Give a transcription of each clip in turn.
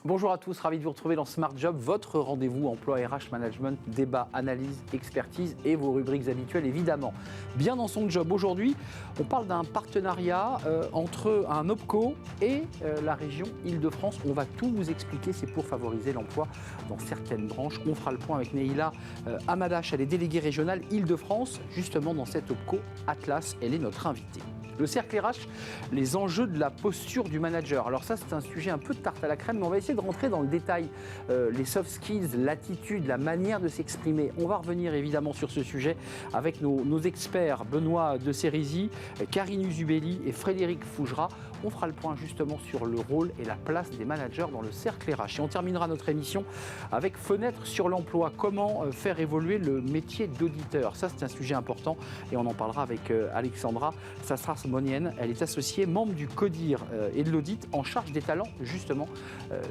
Bonjour à tous, ravi de vous retrouver dans Smart Job, votre rendez-vous emploi RH management, débat, analyse, expertise et vos rubriques habituelles évidemment. Bien dans son job aujourd'hui, on parle d'un partenariat entre un OPCO et la région Île-de-France. On va tout vous expliquer, c'est pour favoriser l'emploi dans certaines branches. On fera le point avec Neila Amadash, elle est déléguée régionale Île-de-France, justement dans cette OPCO Atlas, elle est notre invitée. Le cercle RH, les enjeux de la posture du manager. Alors ça, c'est un sujet un peu de tarte à la crème, mais on va essayer de rentrer dans le détail. Les soft skills, l'attitude, la manière de s'exprimer. On va revenir évidemment sur ce sujet avec nos experts, Benoît de Sérisy, Karine Uzubeli et Frédéric Fougera. On fera le point justement sur le rôle et la place des managers dans le cercle RH. Et on terminera notre émission avec Fenêtre sur l'emploi. Comment faire évoluer le métier d'auditeur. Ça, c'est un sujet important et on en parlera avec Alexandra Sassras-Monienne. Elle est associée, membre du CODIR et de l'audit en charge des talents justement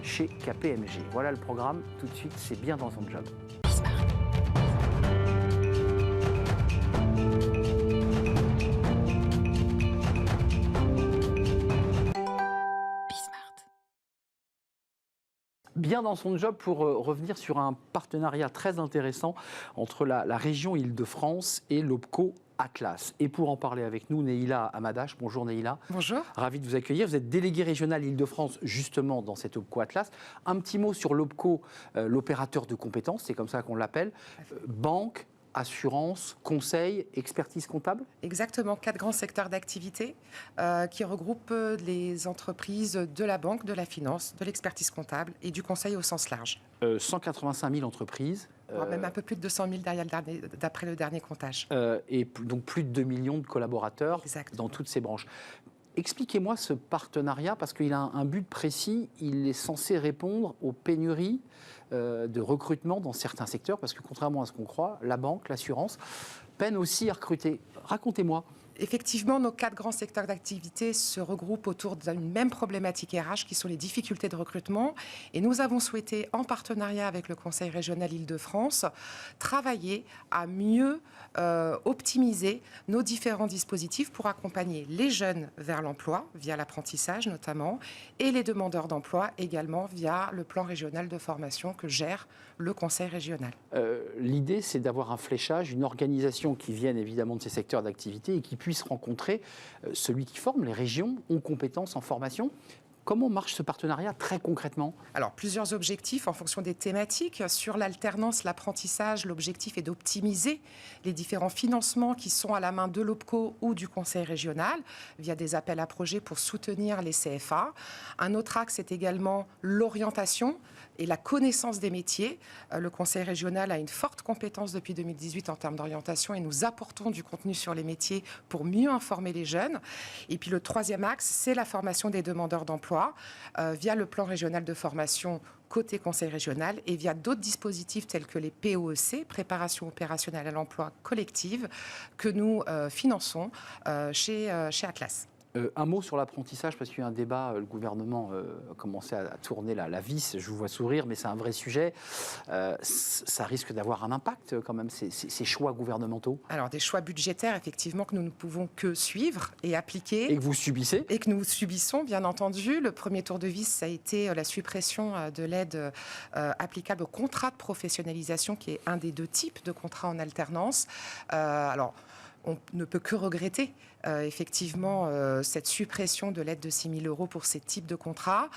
chez KPMG. Voilà le programme. Tout de suite, c'est bien dans son job. Bien dans son job pour revenir sur un partenariat très intéressant entre la région Île-de-France et l'OPCO Atlas. Et pour en parler avec nous, Neila Amadash. Bonjour Neila. Bonjour. Ravi de vous accueillir. Vous êtes déléguée régionale Île-de-France justement dans cette OPCO Atlas. Un petit mot sur l'OPCO, l'opérateur de compétences, c'est comme ça qu'on l'appelle. Banque, assurance, conseil, expertise comptable. Exactement, 4 grands secteurs d'activité qui regroupent les entreprises de la banque, de la finance, de l'expertise comptable et du conseil au sens large. 185 000 entreprises. Même un peu plus de 200 000 d'après le dernier comptage. Et donc plus de 2 millions de collaborateurs. Exactement. Dans toutes ces branches. Expliquez-moi ce partenariat, parce qu'il a un but précis. Il est censé répondre aux pénuries de recrutement dans certains secteurs, parce que contrairement à ce qu'on croit, la banque, l'assurance, peinent aussi à recruter. Racontez-moi. Effectivement, nos 4 grands secteurs d'activité se regroupent autour d'une même problématique RH qui sont les difficultés de recrutement. Et nous avons souhaité, en partenariat avec le Conseil régional Île-de-France, travailler à mieux optimiser nos différents dispositifs pour accompagner les jeunes vers l'emploi, via l'apprentissage notamment, et les demandeurs d'emploi également via le plan régional de formation que gère le Conseil régional. L'idée, c'est d'avoir un fléchage, une organisation qui vienne évidemment de ces secteurs d'activité et qui puisse rencontrer celui qui forme. Les régions ont compétences en formation. Comment marche ce partenariat très concrètement ? Alors, plusieurs objectifs en fonction des thématiques. Sur l'alternance, l'apprentissage, l'objectif est d'optimiser les différents financements qui sont à la main de l'OPCO ou du Conseil régional via des appels à projets pour soutenir les CFA. Un autre axe est également l'orientation et la connaissance des métiers. Le Conseil régional a une forte compétence depuis 2018 en termes d'orientation et nous apportons du contenu sur les métiers pour mieux informer les jeunes. Et puis le troisième axe, c'est la formation des demandeurs d'emploi via le plan régional de formation côté Conseil régional et via d'autres dispositifs tels que les POEC, préparation opérationnelle à l'emploi collective, que nous finançons chez Atlas. Un mot sur l'apprentissage, parce qu'il y a eu un débat, le gouvernement a commencé à tourner la vis, je vous vois sourire, mais c'est un vrai sujet. Ça risque d'avoir un impact quand même, ces choix gouvernementaux. Alors des choix budgétaires, effectivement, que nous ne pouvons que suivre et appliquer. Et que vous subissez. Et que nous subissons, bien entendu. Le premier tour de vis, ça a été la suppression de l'aide applicable au contrat de professionnalisation, qui est un des 2 types de contrats en alternance. Alors, on ne peut que regretter effectivement cette suppression de l'aide de 6 000 € pour ces types de contrats.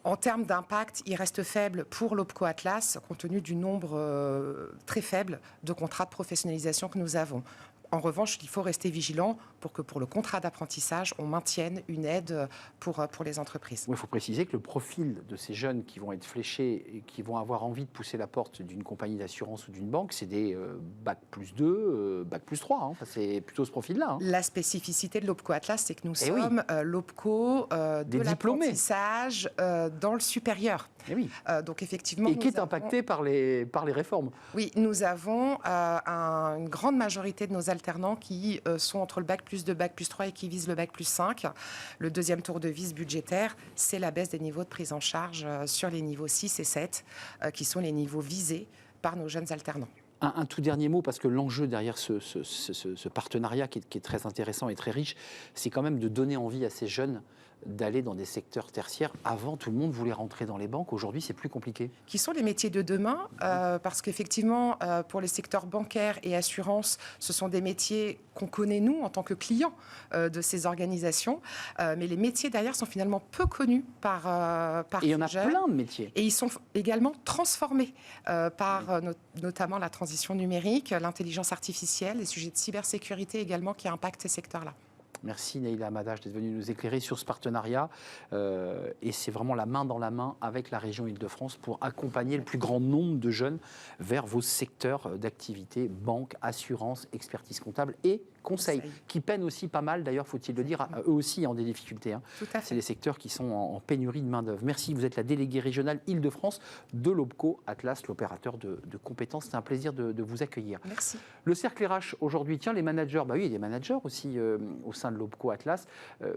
En termes d'impact, il reste faible pour l'OPCO Atlas, compte tenu du nombre très faible de contrats de professionnalisation que nous avons. En revanche, il faut rester vigilant pour que pour le contrat d'apprentissage, on maintienne une aide pour les entreprises. Oui, il faut préciser que le profil de ces jeunes qui vont être fléchés et qui vont avoir envie de pousser la porte d'une compagnie d'assurance ou d'une banque, c'est des Bac+2, Bac+3. Hein. Enfin, c'est plutôt ce profil-là. Hein. La spécificité de l'OPCO Atlas, c'est que nous sommes l'OPCO de l'apprentissage dans le supérieur. Oui. Donc effectivement, et qui est impacté par les réformes. Oui, nous avons une grande majorité de nos alternants qui sont entre le Bac+2, Bac+3 et qui visent le Bac+5. Le deuxième tour de vis budgétaire, c'est la baisse des niveaux de prise en charge sur les niveaux 6 et 7, qui sont les niveaux visés par nos jeunes alternants. Un tout dernier mot, parce que l'enjeu derrière ce partenariat qui est très intéressant et très riche, c'est quand même de donner envie à ces jeunes d'aller dans des secteurs tertiaires. Avant, tout le monde voulait rentrer dans les banques. Aujourd'hui, c'est plus compliqué. Qui sont les métiers de demain, parce qu'effectivement, pour les secteurs bancaires et assurances, ce sont des métiers qu'on connaît, nous, en tant que clients de ces organisations. Mais les métiers derrière sont finalement peu connus par Et il y en a jeunes. plein de métiers. Et ils sont également transformés par notamment la transition numérique, l'intelligence artificielle, les sujets de cybersécurité également qui impactent ces secteurs-là. Merci Neila Amadache d'être venue nous éclairer sur ce partenariat. Et c'est vraiment la main dans la main avec la région Île-de-France pour accompagner le plus grand nombre de jeunes vers vos secteurs d'activité, banque, assurance, expertise comptable et conseil, qui peinent aussi pas mal, d'ailleurs, faut-il le dire, eux aussi ont des difficultés. Tout à fait. C'est les secteurs qui sont en pénurie de main-d'œuvre. Merci, vous êtes la déléguée régionale Île-de-France de l'OPCO Atlas, l'opérateur de compétences. C'est un plaisir de vous accueillir. Merci. Le cercle RH aujourd'hui, tiens, les managers, bah oui, il y a des managers aussi au sein de l'OPCO Atlas.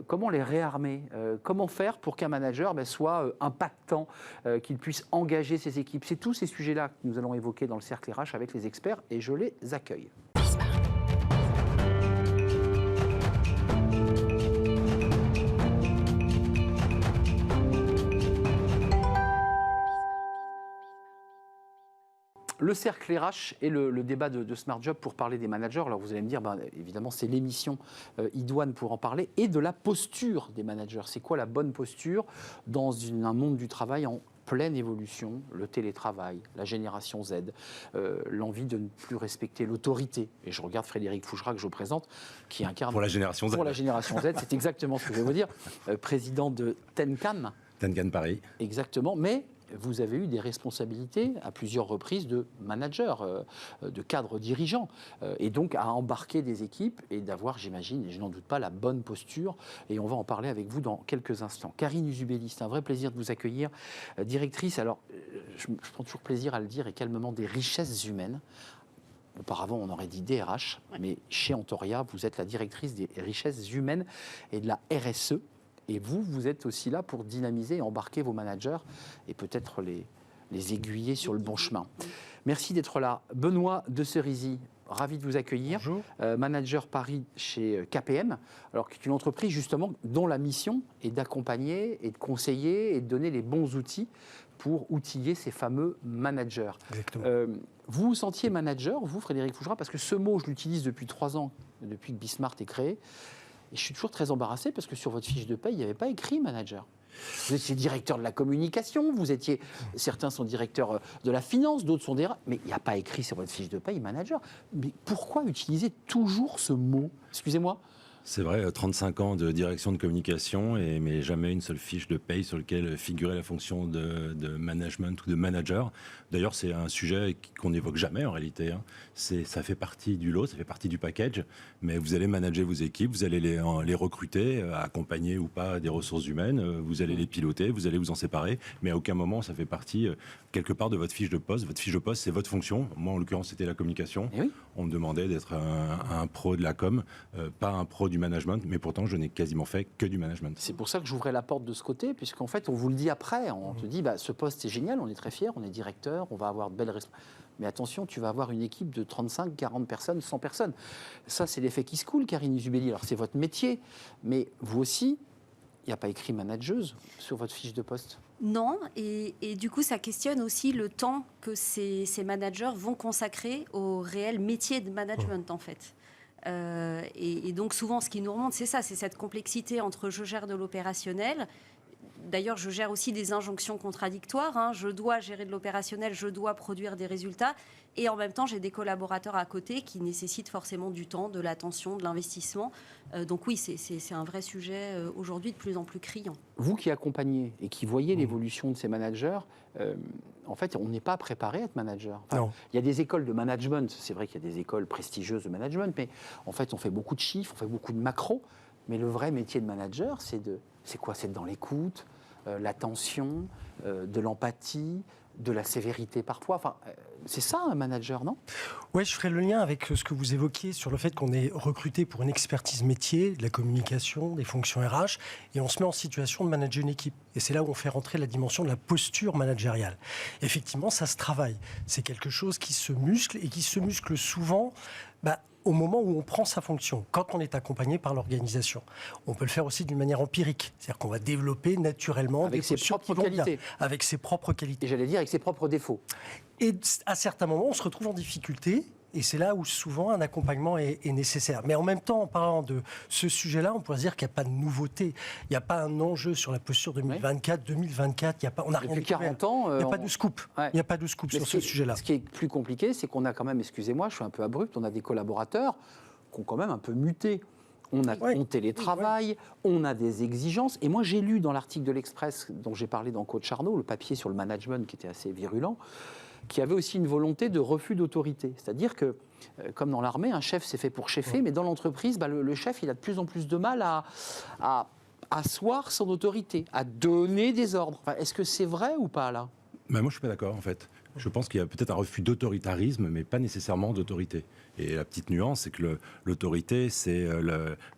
Comment les réarmer comment faire pour qu'un manager soit impactant, qu'il puisse engager ses équipes? C'est tous ces sujets-là que nous allons évoquer dans le cercle RH avec les experts et je les accueille. Le cercle RH et le débat de Smart Job pour parler des managers. Alors vous allez me dire, évidemment, c'est l'émission idoine pour en parler, et de la posture des managers. C'est quoi la bonne posture dans un monde du travail en pleine évolution, le télétravail, la génération Z, l'envie de ne plus respecter l'autorité. Et je regarde Frédéric Fougerat, que je vous présente, qui incarne... Pour la génération Z. Pour la génération Z, c'est exactement ce que je vais vous dire. Président de Tenkan. Tenkan Paris. Exactement, mais... Vous avez eu des responsabilités à plusieurs reprises de manager, de cadre dirigeant, et donc à embarquer des équipes et d'avoir, j'imagine, et je n'en doute pas, la bonne posture. Et on va en parler avec vous dans quelques instants. Karine Uzubeli, c'est un vrai plaisir de vous accueillir. Directrice, alors je prends toujours plaisir à le dire, et calmement, des richesses humaines. Auparavant, on aurait dit DRH, mais chez Antoria, vous êtes la directrice des richesses humaines et de la RSE. Et vous êtes aussi là pour dynamiser et embarquer vos managers et peut-être les aiguiller sur le bon chemin. Merci d'être là. Benoît de Cerisy, ravi de vous accueillir. Bonjour. Manager Paris chez KPM, alors qui est une entreprise justement dont la mission est d'accompagner et de conseiller et de donner les bons outils pour outiller ces fameux managers. Exactement. Vous vous sentiez manager, vous, Frédéric Fougerat, parce que ce mot, je l'utilise depuis 3 ans, depuis que Bismart est créé. Et je suis toujours très embarrassé parce que sur votre fiche de paye, il n'y avait pas écrit manager. Vous étiez directeur de la communication, certains sont directeurs de la finance, d'autres sont des... Mais il n'y a pas écrit sur votre fiche de paye manager. Mais pourquoi utiliser toujours ce mot? Excusez-moi. C'est vrai, 35 ans de direction de communication, mais jamais une seule fiche de paye sur laquelle figurait la fonction de management ou de manager. D'ailleurs, c'est un sujet qu'on n'évoque jamais en réalité. Ça fait partie du lot, ça fait partie du package, mais vous allez manager vos équipes, vous allez les recruter, accompagner ou pas des ressources humaines, vous allez les piloter, vous allez vous en séparer, mais à aucun moment ça fait partie quelque part de votre fiche de poste. Votre fiche de poste, c'est votre fonction. Moi, en l'occurrence, c'était la communication. Et oui. On me demandait d'être un pro de la com, pas un pro du management, mais pourtant je n'ai quasiment fait que du management. C'est pour ça que j'ouvrais la porte de ce côté, puisqu'en fait on vous le dit après, on te dit ce poste est génial, on est très fiers, on est directeur, on va avoir de belles responsabilités. Mais attention, tu vas avoir une équipe de 35, 40 personnes, 100 personnes. Ça, c'est l'effet qui se coule, Karine Uzubeli. Alors c'est votre métier, mais vous aussi, il n'y a pas écrit manageuse sur votre fiche de poste. Non, et du coup, ça questionne aussi le temps que ces managers vont consacrer au réel métier de management, en fait. Et donc, souvent, ce qui nous remonte, c'est ça, c'est cette complexité entre je gère de l'opérationnel. D'ailleurs, je gère aussi des injonctions contradictoires. Je dois gérer de l'opérationnel, je dois produire des résultats. Et en même temps, j'ai des collaborateurs à côté qui nécessitent forcément du temps, de l'attention, de l'investissement. Donc oui, c'est un vrai sujet aujourd'hui de plus en plus criant. Vous qui accompagnez et qui voyez l'évolution de ces managers, en fait, on n'est pas préparé à être manager. Enfin, il y a des écoles de management, c'est vrai qu'il y a des écoles prestigieuses de management, mais en fait, on fait beaucoup de chiffres, on fait beaucoup de macros. Mais le vrai métier de manager, c'est quoi? C'est dans l'écoute, l'attention, de l'empathie, de la sévérité parfois. Enfin, c'est ça un manager, non? Oui, je ferai le lien avec ce que vous évoquiez sur le fait qu'on est recruté pour une expertise métier, de la communication, des fonctions RH, et on se met en situation de manager une équipe. Et c'est là où on fait rentrer la dimension de la posture managériale. Effectivement, ça se travaille. C'est quelque chose qui se muscle et qui se muscle souvent au moment où on prend sa fonction, quand on est accompagné par l'organisation. On peut le faire aussi d'une manière empirique, c'est-à-dire qu'on va développer naturellement avec des ses postures propres qui vont bien, qualités. avec ses propres Et qualités. j'allais dire avec ses propres défauts. Et à certains moments, on se retrouve en difficulté. Et c'est là où souvent un accompagnement est nécessaire. Mais en même temps, en parlant de ce sujet-là, on pourrait se dire qu'il n'y a pas de nouveauté. Il n'y a pas un enjeu sur la posture 2024, 2024. Il y a pas, on n'a rien Depuis découvert. 40 ans, Il n'y a pas de scoop. Ouais. Il n'y a pas de scoop Mais sur ce sujet-là. Ce qui est plus compliqué, c'est qu'on a quand même, excusez-moi, je suis un peu abrupt, on a des collaborateurs qui ont quand même un peu muté. On télétravaille, on a des exigences. Et moi, j'ai lu dans l'article de l'Express, dont j'ai parlé dans Coach Arnaud, le papier sur le management qui était assez virulent, qui avait aussi une volonté de refus d'autorité. C'est-à-dire que, comme dans l'armée, un chef, c'est fait pour cheffer, mais dans l'entreprise, le chef, il a de plus en plus de mal à asseoir son autorité, à donner des ordres. Enfin, est-ce que c'est vrai ou pas, là ? Moi, je ne suis pas d'accord, en fait. Je pense qu'il y a peut-être un refus d'autoritarisme, mais pas nécessairement d'autorité. Et la petite nuance, c'est que l'autorité, c'est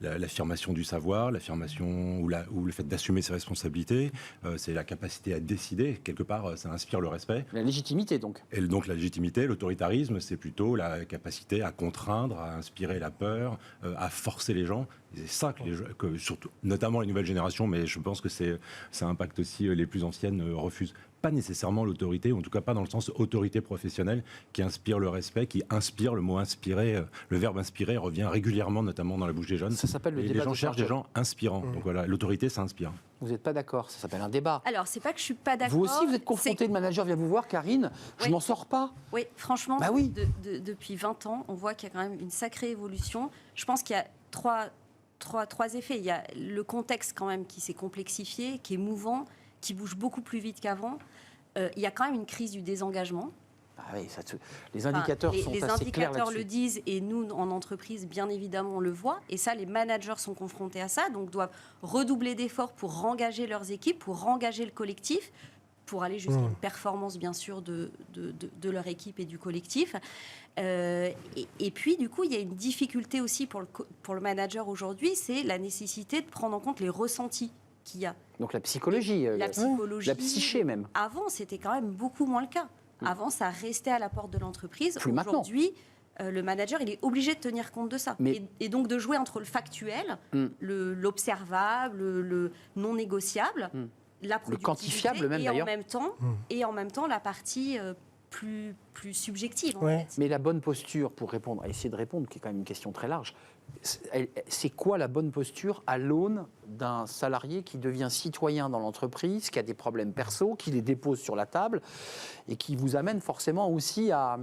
l'affirmation du savoir, l'affirmation ou le fait d'assumer ses responsabilités, c'est la capacité à décider. Quelque part, ça inspire le respect. La légitimité, donc. Et donc la légitimité, l'autoritarisme, c'est plutôt la capacité à contraindre, à inspirer la peur, à forcer les gens. C'est ça que surtout, notamment les nouvelles générations, mais je pense que ça impacte aussi les plus anciennes, refusent. Pas nécessairement l'autorité, ou en tout cas pas dans le sens autorité professionnelle, qui inspire le respect, qui inspire. Le mot inspirer, le verbe inspirer revient régulièrement, notamment dans la bouche des jeunes. Ça s'appelle le débat. Les gens cherchent des gens inspirants. Donc voilà, l'autorité, ça inspire. Vous n'êtes pas d'accord, ça s'appelle un débat. Alors, c'est pas que je suis pas d'accord. Vous aussi, vous êtes confronté, le manager vient vous voir, Karine, je Oui. m'en sors pas. Oui, franchement, Bah oui. depuis 20 ans, on voit qu'il y a quand même une sacrée évolution. Je pense qu'il y a trois effets. Il y a le contexte quand même qui s'est complexifié, qui est mouvant, qui bouge beaucoup plus vite qu'avant. Il y a quand même une crise du désengagement. Ah oui, les indicateurs sont les assez clairs indicateurs là-dessus. le disent et nous, en entreprise, bien évidemment, on le voit. Et ça, les managers sont confrontés à ça, donc doivent redoubler d'efforts pour rengager leurs équipes, pour rengager le collectif, pour aller jusqu'à une performance, bien sûr, de leur équipe et du collectif. Et puis, du coup, il y a une difficulté aussi pour le manager aujourd'hui, c'est la nécessité de prendre en compte les ressentis qu'il y a. Donc la psychologie, La psychologie. la psyché même. Avant, c'était quand même beaucoup moins le cas. Avant, ça restait à la porte de l'entreprise. Plus maintenant. Aujourd'hui, le manager, il est obligé de tenir compte de ça. Et donc de jouer entre le factuel, l'observable, le non négociable, la productivité, le quantifiable même d'ailleurs. Et en même temps, la partie plus subjective. En Ouais. fait. Mais la bonne posture, pour essayer de répondre, qui est quand même une question très large, c'est quoi la bonne posture à l'aune d'un salarié qui devient citoyen dans l'entreprise, qui a des problèmes perso, qui les dépose sur la table et qui vous amène forcément aussi à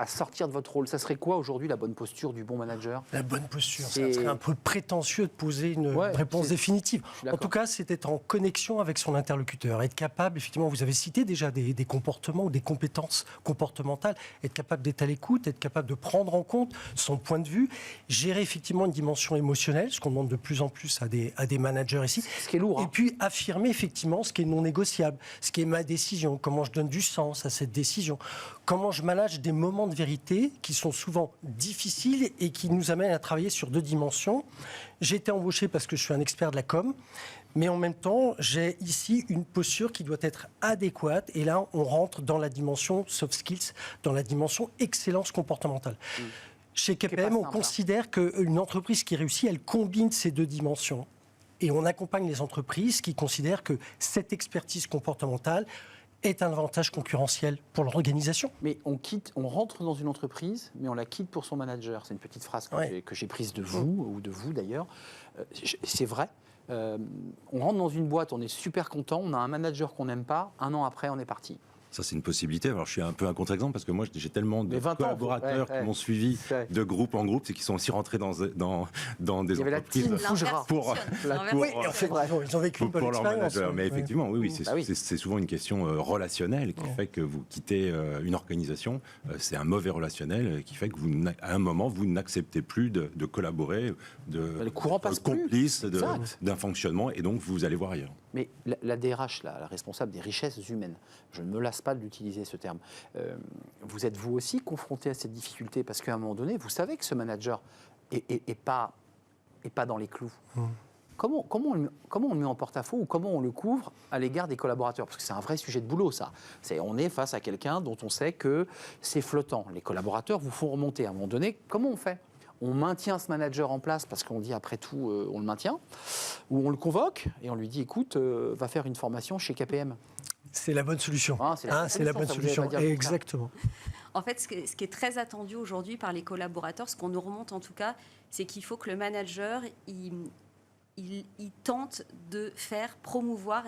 sortir de votre rôle. Ça serait quoi aujourd'hui la bonne posture du bon manager ? La bonne posture, ça serait un peu prétentieux de poser une réponse définitive. En tout cas, c'est être en connexion avec son interlocuteur, être capable, effectivement, vous avez cité déjà des comportements ou des compétences comportementales, être capable d'être à l'écoute, être capable de prendre en compte son point de vue, gérer effectivement une dimension émotionnelle, ce qu'on demande de plus en plus à des managers ici. Ce qui est lourd. Et puis affirmer effectivement ce qui est non négociable, ce qui est ma décision, comment je donne du sens à cette décision, comment je manage des moments de vérité qui sont souvent difficiles et qui nous amènent à travailler sur deux dimensions. J'ai été embauché parce que je suis un expert de la com, mais en même temps, j'ai ici une posture qui doit être adéquate. Et là, on rentre dans la dimension soft skills, dans la dimension excellence comportementale. Chez KPM, on considère qu'une entreprise qui réussit, elle combine ces deux dimensions. Et on accompagne les entreprises qui considèrent que cette expertise comportementale est un avantage concurrentiel pour l'organisation. Mais on rentre dans une entreprise, mais on la quitte pour son manager. C'est une petite phrase que j'ai prise de vous, ou de vous d'ailleurs. C'est vrai. On rentre dans une boîte, on est super content, on a un manager qu'on n'aime pas, un an après, on est parti. Ça, c'est une possibilité. Alors, je suis un peu un contre-exemple parce que moi, j'ai tellement de collaborateurs qui m'ont suivi de groupe en groupe et qui sont aussi rentrés dans des entreprises pour ils ont vécu une bonne leur expérience. manager. Mais effectivement, c'est souvent une question relationnelle qui fait que vous quittez une organisation. C'est un mauvais relationnel qui fait que à un moment, vous n'acceptez plus de collaborer, le courant passe complice d'un fonctionnement et donc vous allez voir ailleurs. Mais la DRH, la responsable des richesses humaines, je ne me lasse pas de l'utiliser ce terme. Vous êtes vous aussi confronté à cette difficulté parce qu'à un moment donné, vous savez que ce manager est pas dans les clous. Comment on le met en porte-à-faux ou comment on le couvre à l'égard des collaborateurs ? Parce que c'est un vrai sujet de boulot, ça. On est face à quelqu'un dont on sait que c'est flottant. Les collaborateurs vous font remonter. À un moment donné, comment on fait ? on maintient ce manager en place parce qu'on dit après tout, on le maintient, ou on le convoque et on lui dit, écoute, va faire une formation chez KPM. C'est la bonne solution. C'est la bonne solution. Exactement. En fait, ce qui est très attendu aujourd'hui par les collaborateurs, ce qu'on nous remonte en tout cas, c'est qu'il faut que le manager, il tente de faire promouvoir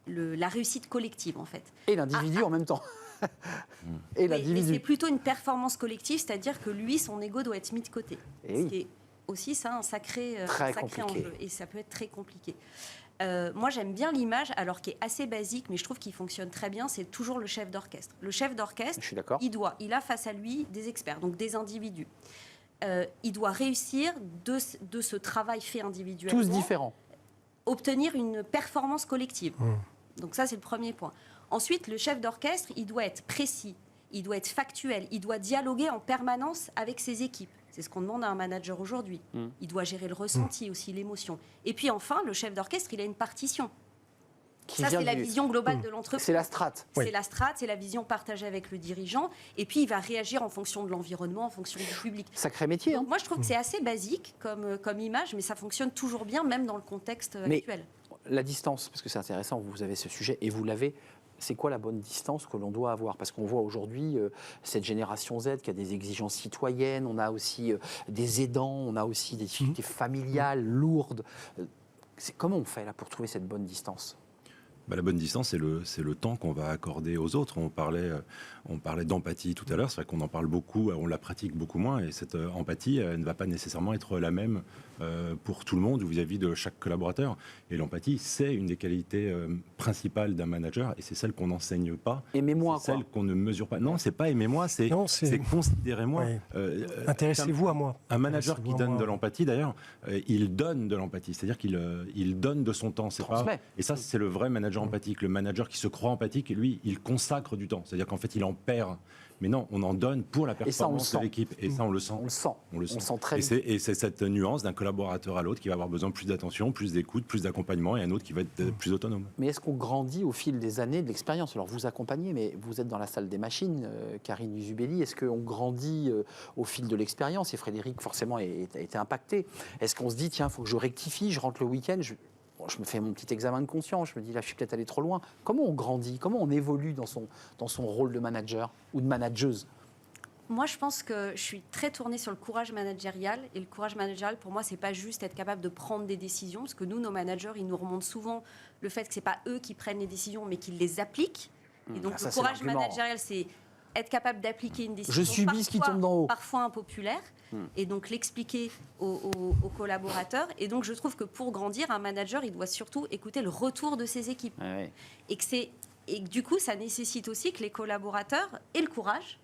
la réussite collective, en fait. Et l'individu en même temps. Et l'individu. C'est plutôt une performance collective, c'est-à-dire que lui, son ego doit être mis de côté. Et ce qui est aussi ça, un sacré enjeu. Et ça peut être très compliqué. Moi, j'aime bien l'image, alors qui est assez basique, mais je trouve qu'il fonctionne très bien, c'est toujours le chef d'orchestre. Le chef d'orchestre, je suis d'accord. il a face à lui des experts, donc des individus. Il doit réussir de ce travail fait individuellement. Tous différents. Obtenir une performance collective. Donc ça, c'est le premier point. Ensuite, le chef d'orchestre, il doit être précis, il doit être factuel, il doit dialoguer en permanence avec ses équipes. C'est ce qu'on demande à un manager aujourd'hui. Il doit gérer le ressenti aussi, l'émotion. Et puis enfin, le chef d'orchestre, il a une partition. Ça, c'est la vision globale de l'entreprise. C'est la strate. C'est la strate, c'est la vision partagée avec le dirigeant. Et puis, il va réagir en fonction de l'environnement, en fonction du public. Sacré métier. Donc, moi, je trouve que c'est assez basique comme image, mais ça fonctionne toujours bien, même dans le contexte actuel. La distance, parce que c'est intéressant, vous avez ce sujet et vous l'avez. C'est quoi la bonne distance que l'on doit avoir? Parce qu'on voit aujourd'hui cette génération Z qui a des exigences citoyennes, on a aussi des aidants, on a aussi des difficultés familiales lourdes. Comment on fait là pour trouver cette bonne distance? La bonne distance, c'est le temps qu'on va accorder aux autres. On parlait d'empathie tout à l'heure, c'est vrai qu'on en parle beaucoup, on la pratique beaucoup moins, et cette empathie ne va pas nécessairement être la même pour tout le monde ou vis-à-vis de chaque collaborateur. Et l'empathie, c'est une des qualités principales d'un manager, et c'est celle qu'on n'enseigne pas. Aimez-moi, c'est celle qu'on ne mesure pas. Non, c'est pas aimez-moi, c'est considérez-moi. Ouais. Intéressez-vous à moi. Un manager qui donne de l'empathie, d'ailleurs, il donne de l'empathie, c'est-à-dire qu'il donne de son temps. Et ça, c'est le vrai manager empathique. Le manager qui se croit empathique, lui, il consacre du temps. C'est-à-dire qu'en fait, il en perd. Mais non, on en donne pour la performance de l'équipe. Et ça, on le sent. On le sent très bien. Et c'est cette nuance d'un collaborateur à l'autre qui va avoir besoin de plus d'attention, plus d'écoute, plus d'accompagnement, et un autre qui va être plus autonome. Mais est-ce qu'on grandit au fil des années de l'expérience? Alors, vous accompagnez, mais vous êtes dans la salle des machines, Karine Zubelli. Est-ce qu'on grandit au fil de l'expérience? Et Frédéric, forcément, a été impacté. Est-ce qu'on se dit, tiens, il faut que je rectifie, je rentre le week-end, je me fais mon petit examen de conscience, je me dis là je suis peut-être allé trop loin. Comment on grandit? Comment on évolue dans son rôle de manager ou de manageuse? Moi, je pense que je suis très tournée sur le courage managérial. Et le courage managérial, pour moi, c'est pas juste être capable de prendre des décisions, parce que nous, nos managers, ils nous remontent souvent le fait que c'est pas eux qui prennent les décisions, mais qu'ils les appliquent. Et donc, le courage managérial, c'est être capable d'appliquer une décision. Je subis ce qui tombe d'en haut. Parfois impopulaire, et donc l'expliquer aux collaborateurs. Et donc, je trouve que pour grandir, un manager, il doit surtout écouter le retour de ses équipes. Ouais. Et que du coup, ça nécessite aussi que les collaborateurs aient le courage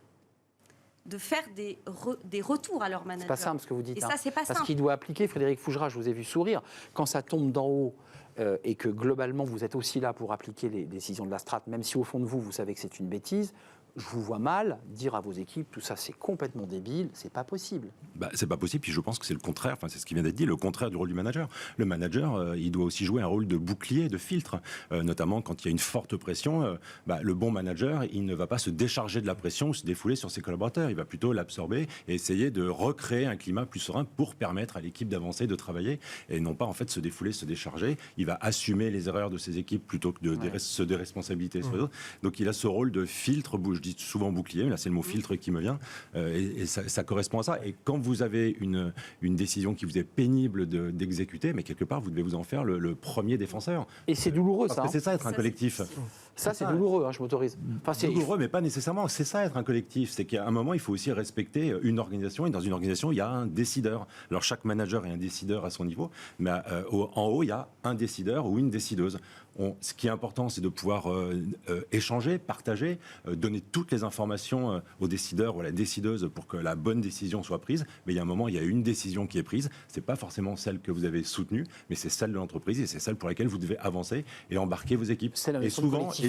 de faire des retours à leur manager. C'est pas simple ce que vous dites. Et ça, c'est pas simple. Parce qu'il doit appliquer, Frédéric Fougera, je vous ai vu sourire, quand ça tombe d'en haut et que globalement vous êtes aussi là pour appliquer les décisions de la strate, même si au fond de vous, vous savez que c'est une bêtise, je vous vois mal dire à vos équipes, tout ça c'est complètement débile, c'est pas possible. C'est pas possible, puis je pense que c'est le contraire, c'est ce qui vient d'être dit, le contraire du rôle du manager. Le manager, il doit aussi jouer un rôle de bouclier, de filtre, notamment quand il y a une forte pression. Le bon manager, il ne va pas se décharger de la pression ou se défouler sur ses collaborateurs, il va plutôt l'absorber et essayer de recréer un climat plus serein pour permettre à l'équipe d'avancer, de travailler, et non pas en fait se défouler, se décharger. Il va assumer les erreurs de ses équipes plutôt que de se déresponsabiliser sur les autres. Donc il a ce rôle de filtre, je dis souvent bouclier, mais là c'est le mot filtre qui me vient, et ça correspond à ça. Et quand vous avez une décision qui vous est pénible d'exécuter, mais quelque part vous devez vous en faire le premier défenseur. Et c'est douloureux ça. C'est ça être un collectif. Ça c'est douloureux, je m'autorise. C'est douloureux, mais pas nécessairement. C'est ça être un collectif. C'est qu'à un moment il faut aussi respecter une organisation, et dans une organisation il y a un décideur. Alors chaque manager est un décideur à son niveau, mais en haut il y a un décideur ou une décideuse. Ce qui est important, c'est de pouvoir échanger, partager, donner toutes les informations aux décideurs ou à la décideuse pour que la bonne décision soit prise. Mais il y a un moment, il y a une décision qui est prise. C'est pas forcément celle que vous avez soutenue, mais c'est celle de l'entreprise et c'est celle pour laquelle vous devez avancer et embarquer vos équipes. Et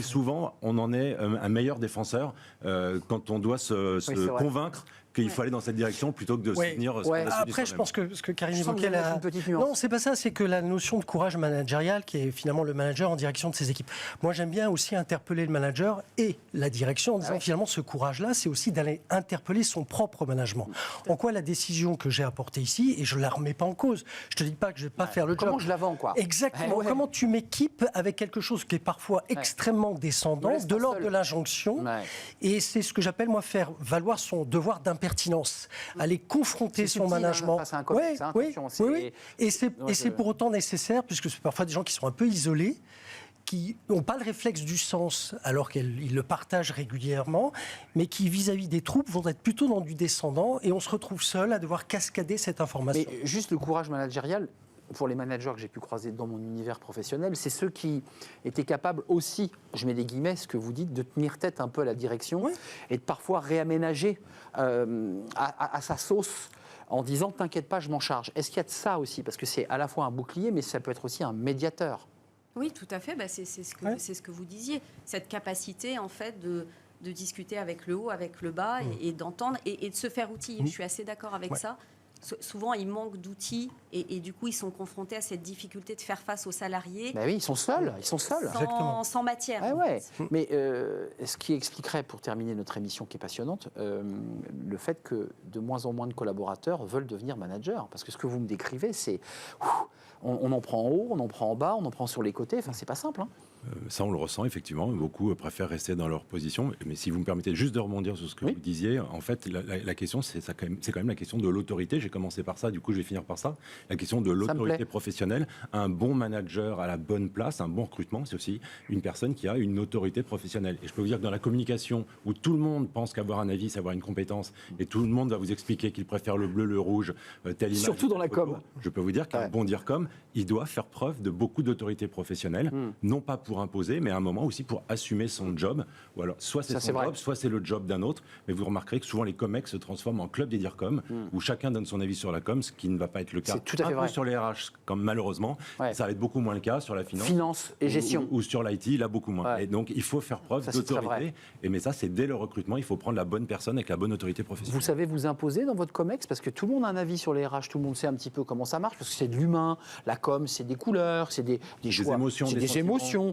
souvent, on en est un meilleur défenseur quand on doit se convaincre qu'il faut aller dans cette direction plutôt que de soutenir ce qu'on a subi Après, je soi-même. pense que ce que Karine Je sens que évoquait vous avez là. une petite nuance. Non, c'est pas ça, c'est que la notion de courage managérial, qui est finalement le manager en direction de ses équipes. Moi, j'aime bien aussi interpeller le manager et la direction en disant finalement, ce courage-là, c'est aussi d'aller interpeller son propre management. En quoi la décision que j'ai apportée ici, et je ne la remets pas en cause, je te dis pas que je vais pas faire le job. Comment je la vends, quoi? Exactement. Ouais. Comment tu m'équipes avec quelque chose qui est parfois extrêmement descendant, laisse de pas l'ordre seul. de l'injonction. Ouais. Et c'est ce que j'appelle, moi, faire valoir son devoir d'impertinence, aller confronter C'est son subtil, hein, management. face à un comex, hein, attention, c'est- oui. Et c'est pour autant nécessaire, puisque c'est parfois des gens qui sont un peu isolés, qui n'ont pas le réflexe du sens, alors qu'ils le partagent régulièrement, mais qui, vis-à-vis des troupes, vont être plutôt dans du descendant, et on se retrouve seul à devoir cascader cette information. Mais juste le courage managérial, pour les managers que j'ai pu croiser dans mon univers professionnel, c'est ceux qui étaient capables aussi, je mets des guillemets, ce que vous dites, de tenir tête un peu à la direction et de parfois réaménager à sa sauce en disant « t'inquiète pas, je m'en charge ». Est-ce qu'il y a de ça aussi? Parce que c'est à la fois un bouclier, mais ça peut être aussi un médiateur. Oui, tout à fait. C'est ce que vous disiez. Cette capacité, en fait, de discuter avec le haut, avec le bas, et d'entendre, et de se faire outiller. Je suis assez d'accord avec ça. Souvent, ils manquent d'outils, et du coup, ils sont confrontés à cette difficulté de faire face aux salariés. Ben oui, ils sont seuls. Sans matière. Ah ouais. Mais ce qui expliquerait, pour terminer notre émission qui est passionnante, le fait que de moins en moins de collaborateurs veulent devenir managers. Parce que ce que vous me décrivez, c'est... On en prend en haut, on en prend en bas, on en prend sur les côtés. Enfin, c'est pas simple. Hein. Ça, on le ressent effectivement. Beaucoup préfèrent rester dans leur position. Mais si vous me permettez juste de rebondir sur ce que vous disiez, en fait, la question, c'est quand même la question de l'autorité. J'ai commencé par ça, du coup, je vais finir par ça. La question de l'autorité professionnelle. Un bon manager à la bonne place, un bon recrutement, c'est aussi une personne qui a une autorité professionnelle. Et je peux vous dire que dans la communication, où tout le monde pense qu'avoir un avis, c'est avoir une compétence, et tout le monde va vous expliquer qu'il préfère le bleu, le rouge, telle image. Surtout dans la com. Je peux vous dire qu'un bon DIRCOM, il doit faire preuve de beaucoup d'autorité professionnelle, non pas pour imposer, mais à un moment aussi pour assumer son job. Ou alors, soit c'est son job, soit c'est le job d'un autre. Mais vous remarquerez que souvent les COMEX se transforment en club des DIRCOM, où chacun donne son avis sur la com, ce qui ne va pas être le cas. C'est tout à fait vrai. Sur les RH, comme malheureusement, ça va être beaucoup moins le cas sur la finance et gestion. Ou sur l'IT, là beaucoup moins. Et donc il faut faire preuve d'autorité. Mais ça, c'est dès le recrutement, il faut prendre la bonne personne avec la bonne autorité professionnelle. Vous savez vous imposer dans votre COMEX, parce que tout le monde a un avis sur les RH, tout le monde sait un petit peu comment ça marche, parce que c'est de l'humain, la com, c'est des couleurs, c'est des choix, émotions, c'est des émotions.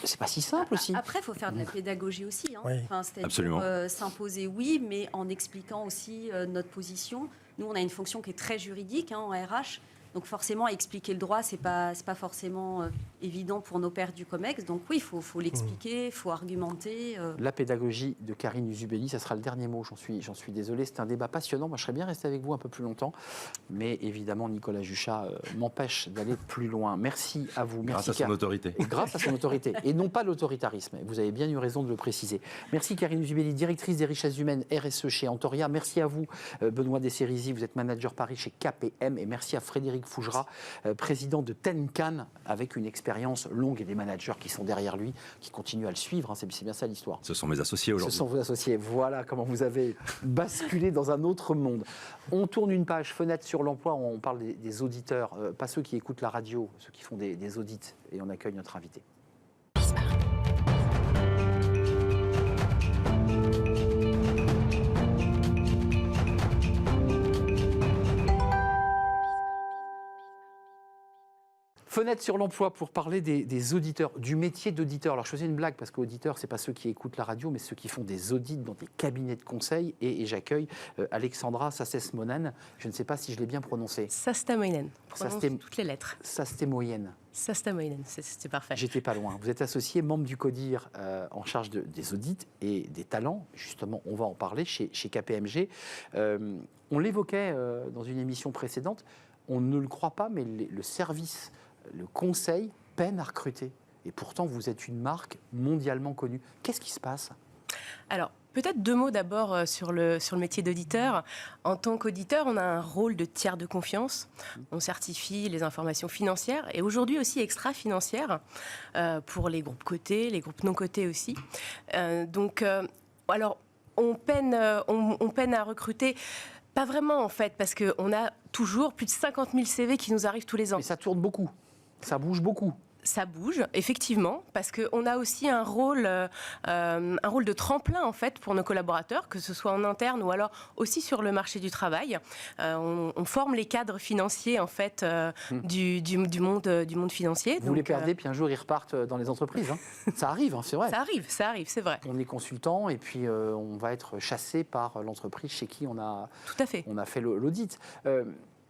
C'est pas si simple aussi. Après, il faut faire de la pédagogie aussi. Hein. Absolument. S'imposer, oui, mais en expliquant aussi notre position. Nous, on a une fonction qui est très juridique en RH. Donc forcément, expliquer le droit, c'est pas forcément évident pour nos pairs du COMEX. Donc oui, il faut l'expliquer, il faut argumenter. La pédagogie de Karine Uzubelli, ça sera le dernier mot, j'en suis désolé. C'est un débat passionnant. Moi, je serais bien resté avec vous un peu plus longtemps. Mais évidemment, Nicolas Juchat m'empêche d'aller plus loin. Merci à vous. Grâce à son autorité. Grâce à son autorité. Et non pas l'autoritarisme. Vous avez bien eu raison de le préciser. Merci Karine Uzubelli, directrice des richesses humaines RSE chez Antoria. Merci à vous, Benoît Dessérisy. Vous êtes manager Paris chez KPM. Et merci à Frédéric Fougera, président de Tenkan, avec une expérience longue et des managers qui sont derrière lui, qui continuent à le suivre. C'est bien ça l'histoire. Ce sont mes associés aujourd'hui. Ce sont vos associés. Voilà comment vous avez basculé dans un autre monde. On tourne une page, fenêtre sur l'emploi, on parle des auditeurs, pas ceux qui écoutent la radio, ceux qui font des audits. Et on accueille notre invité. Fenêtre sur l'emploi pour parler des auditeurs, du métier d'auditeur. Alors je faisais une blague parce qu'auditeur, c'est pas ceux qui écoutent la radio, mais ceux qui font des audits dans des cabinets de conseil. Et j'accueille Alexandra Sastes-Monen. Je ne sais pas si je l'ai bien prononcé. Sastamoinen. Prononce toutes les lettres. Sastemoyen. Sastamoinen, c'est parfait. J'étais pas loin. Vous êtes associé, membre du CODIR en charge des audits et des talents. Justement, on va en parler chez KPMG. On l'évoquait dans une émission précédente. On ne le croit pas, mais le service, le conseil peine à recruter. Et pourtant, vous êtes une marque mondialement connue. Qu'est-ce qui se passe ? Alors, peut-être deux mots d'abord sur le métier d'auditeur. En tant qu'auditeur, on a un rôle de tiers de confiance. On certifie les informations financières et aujourd'hui aussi extra-financières pour les groupes cotés, les groupes non cotés aussi. Alors, on peine à recruter. Pas vraiment, en fait, parce qu'on a toujours plus de 50 000 CV qui nous arrivent tous les ans. Mais ça tourne beaucoup, ça bouge beaucoup. Ça bouge, effectivement, parce qu'on a aussi un rôle de tremplin, en fait, pour nos collaborateurs, que ce soit en interne ou alors aussi sur le marché du travail. On forme les cadres financiers, en fait, du monde financier. Vous les perdez, puis un jour, ils repartent dans les entreprises. Hein. Ça arrive, hein, c'est vrai. Ça arrive, c'est vrai. On est consultant et puis on va être chassé par l'entreprise chez qui on a fait l'audit.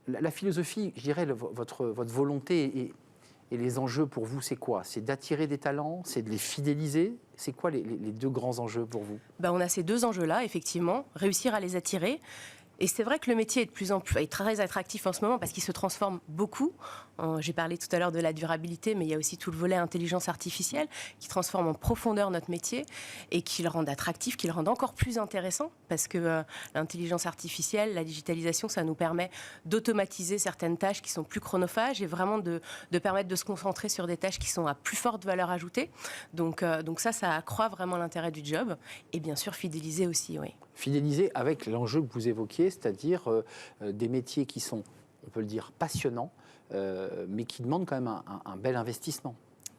La philosophie, je dirais, votre volonté et les enjeux pour vous, c'est quoi? C'est d'attirer des talents, c'est de les fidéliser? C'est quoi les deux grands enjeux pour vous? On a ces deux enjeux-là, effectivement. Réussir à les attirer. Et c'est vrai que le métier est de plus en plus très attractif en ce moment parce qu'il se transforme beaucoup. J'ai parlé tout à l'heure de la durabilité, mais il y a aussi tout le volet intelligence artificielle qui transforme en profondeur notre métier et qui le rend attractif, qui le rend encore plus intéressant parce que l'intelligence artificielle, la digitalisation, ça nous permet d'automatiser certaines tâches qui sont plus chronophages et vraiment de permettre de se concentrer sur des tâches qui sont à plus forte valeur ajoutée. Donc ça accroît vraiment l'intérêt du job et bien sûr fidéliser aussi, oui. Fidéliser avec l'enjeu que vous évoquiez, c'est-à-dire des métiers qui sont, on peut le dire, passionnants, mais qui demandent quand même un bel investissement.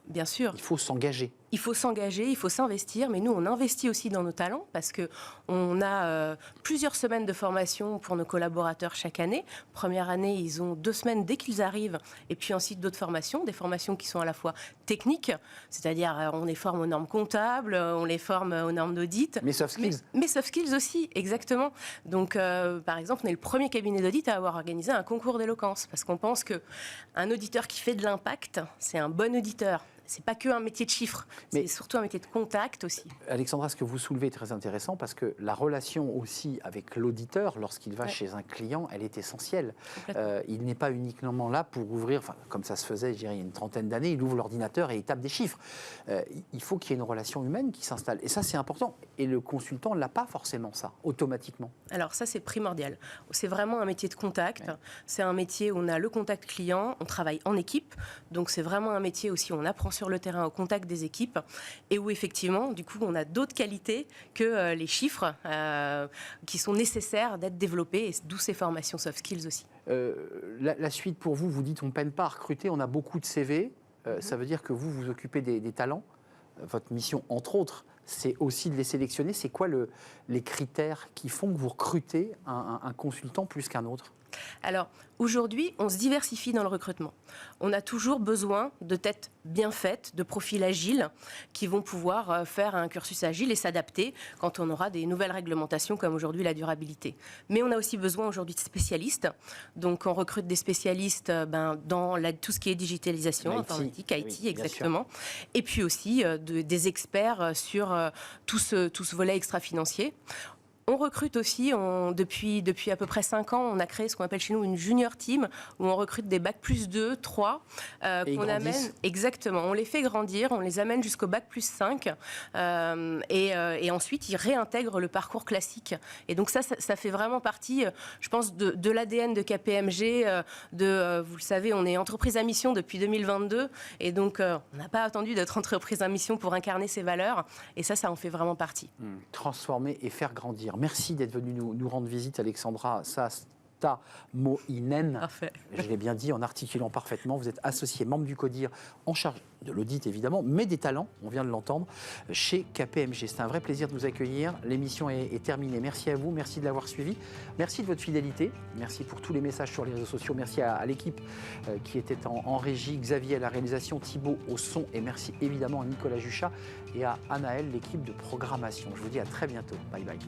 Bien sûr. Il faut s'engager. Il faut s'engager, il faut s'investir, mais nous, on investit aussi dans nos talents parce qu'on a plusieurs semaines de formation pour nos collaborateurs chaque année. Première année, ils ont 2 semaines dès qu'ils arrivent, et puis ensuite d'autres formations, des formations qui sont à la fois techniques, c'est-à-dire on les forme aux normes comptables, on les forme aux normes d'audit. Mais soft skills. Mais soft skills aussi, exactement. Donc, par exemple, on est le premier cabinet d'audit à avoir organisé un concours d'éloquence parce qu'on pense qu'un auditeur qui fait de l'impact, c'est un bon auditeur. C'est pas que un métier de chiffres, c'est surtout un métier de contact aussi. Alexandra, ce que vous soulevez est très intéressant parce que la relation aussi avec l'auditeur, lorsqu'il va chez un client, elle est essentielle. Il n'est pas uniquement là pour ouvrir, comme ça se faisait, je dirais, il y a une trentaine d'années, il ouvre l'ordinateur et il tape des chiffres. Il faut qu'il y ait une relation humaine qui s'installe. Et ça, c'est important. Et le consultant n'a pas forcément ça, automatiquement. Alors ça, c'est primordial. C'est vraiment un métier de contact. Ouais. C'est un métier où on a le contact client, on travaille en équipe. Donc c'est vraiment un métier aussi où on apprend sur le terrain au contact des équipes et où effectivement, du coup, on a d'autres qualités que les chiffres qui sont nécessaires d'être développés, et d'où ces formations soft skills aussi. La suite pour vous, vous dites on ne peine pas à recruter, on a beaucoup de CV. Ça veut dire que vous vous occupez des talents. Votre mission, entre autres, c'est aussi de les sélectionner. C'est quoi les critères qui font que vous recrutez un consultant plus qu'un autre ? Alors, aujourd'hui, on se diversifie dans le recrutement. On a toujours besoin de têtes bien faites, de profils agiles, qui vont pouvoir faire un cursus agile et s'adapter quand on aura des nouvelles réglementations, comme aujourd'hui la durabilité. Mais on a aussi besoin aujourd'hui de spécialistes. Donc, on recrute des spécialistes dans tout ce qui est digitalisation, informatique, IT, oui, exactement. Et puis aussi des experts sur tout ce volet extra-financier. On recrute aussi, depuis à peu près 5 ans, on a créé ce qu'on appelle chez nous une junior team, où on recrute des bac plus 2, 3, qu'on amène. Exactement, on les fait grandir, on les amène jusqu'au bac plus 5, et ensuite ils réintègrent le parcours classique. Et donc ça fait vraiment partie, je pense, de l'ADN de KPMG. Vous le savez, on est entreprise à mission depuis 2022, et donc on n'a pas attendu d'être entreprise à mission pour incarner ces valeurs, et ça en fait vraiment partie. Transformer et faire grandir. Merci d'être venu nous rendre visite, Alexandra Saastamoinen. Parfait. Je l'ai bien dit en articulant parfaitement. Vous êtes associé, membre du CODIR, en charge de l'audit évidemment, mais des talents, on vient de l'entendre, chez KPMG. C'est un vrai plaisir de vous accueillir. L'émission est terminée. Merci à vous, merci de l'avoir suivi. Merci de votre fidélité. Merci pour tous les messages sur les réseaux sociaux. Merci à l'équipe qui était en régie, Xavier à la réalisation, Thibaut au son, et merci évidemment à Nicolas Juchat et à Anaël, l'équipe de programmation. Je vous dis à très bientôt. Bye bye.